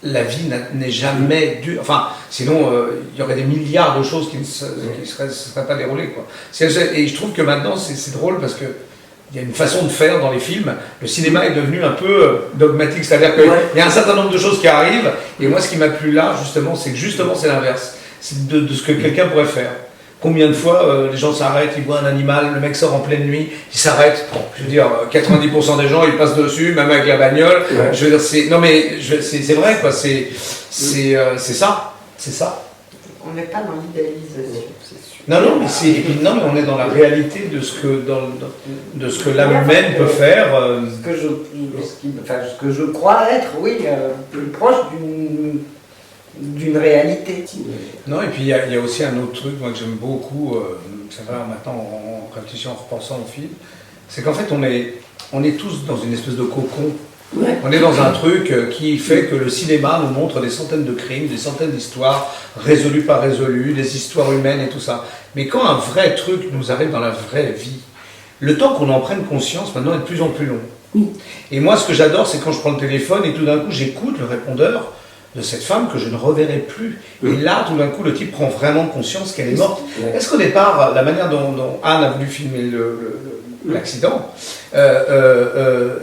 la vie n'est jamais due. Enfin, sinon, il y aurait des milliards de choses qui ne seraient pas déroulées, quoi. Et je trouve que maintenant, c'est drôle parce que il y a une façon de faire dans les films. Le cinéma est devenu un peu dogmatique, c'est-à-dire qu'il y a un certain nombre de choses qui arrivent, et moi, ce qui m'a plu là, justement, c'est l'inverse. C'est de ce que quelqu'un pourrait faire. Combien de fois les gens s'arrêtent, ils voient un animal, le mec sort en pleine nuit, il s'arrête. Je veux dire, 90% des gens, ils passent dessus, même avec la bagnole. Ouais. Je veux dire, c'est vrai, quoi. C'est ça. C'est ça. On n'est pas dans l'idéalisation, c'est sûr. Non, mais on est dans la réalité de ce que l'âme humaine peut faire. Ce que je crois être, oui, plus proche d'une réalité. Non, et puis il y a aussi un autre truc, moi, que j'aime beaucoup, ça va maintenant en réfléchissant, en repensant au film, c'est qu'en fait on est tous dans une espèce de cocon. Ouais. On est dans un truc qui fait que le cinéma nous montre des centaines de crimes, des centaines d'histoires, résolues pas résolues, des histoires humaines et tout ça. Mais quand un vrai truc nous arrive dans la vraie vie, le temps qu'on en prenne conscience maintenant est de plus en plus long. Et moi, ce que j'adore, c'est quand je prends le téléphone et tout d'un coup j'écoute le répondeur de cette femme que je ne reverrai plus. Et là, tout d'un coup, le type prend vraiment conscience qu'elle est morte. Est-ce qu'au départ, la manière dont Anne a voulu filmer l'accident,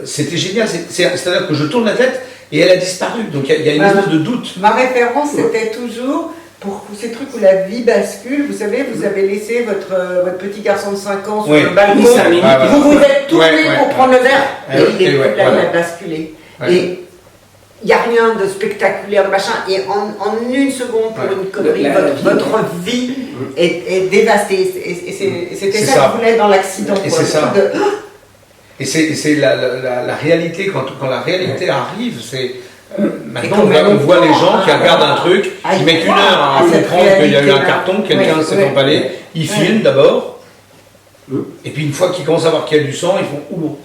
c'était génial. C'est-à-dire que je tourne la tête et elle a disparu. Donc il y a une espèce de doute. Ma référence, c'était toujours, pour ces trucs où la vie bascule, vous savez, vous avez laissé votre petit garçon de 5 ans sur le balcon, vous êtes tourné pour prendre le verre, et il est plus là, il a basculé. Et il n'y a rien de spectaculaire, de machin, et en une seconde, pour une connerie, votre vie est dévastée. Et c'était ça que vous voulez dans l'accident. Et c'est ça. Et c'est la réalité, quand la réalité arrive, c'est... maintenant, on voit les gens qui regardent un truc, qui mettent 1 heure à comprendre qu'il y a eu un carton, quelqu'un s'est emballé, ils filment d'abord, et puis une fois qu'ils commencent à voir qu'il y a du sang, ils font « oulou ».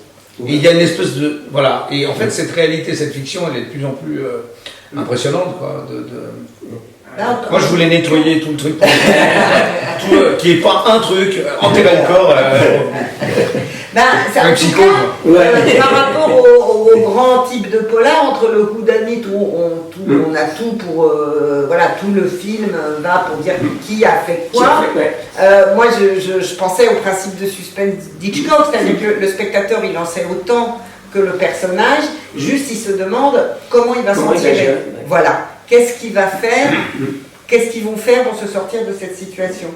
Et il y a une espèce de... Voilà. Et en fait, cette réalité, cette fiction, elle est de plus en plus impressionnante, quoi. Moi, je voulais nettoyer tout le truc, qui n'est pas un truc, enterrer le corps. C'est un psycho. Par rapport au grand type de polar, entre le whodunit où on a tout pour... tout le film va pour dire qui a fait quoi. Moi, je pensais au principe de suspense d'Hitchcock, c'est-à-dire que le spectateur, il en sait autant que le personnage, juste il se demande comment il va s'en tirer. Voilà. Qu'est-ce qu'il va faire? Qu'est-ce qu'ils vont faire pour se sortir de cette situation?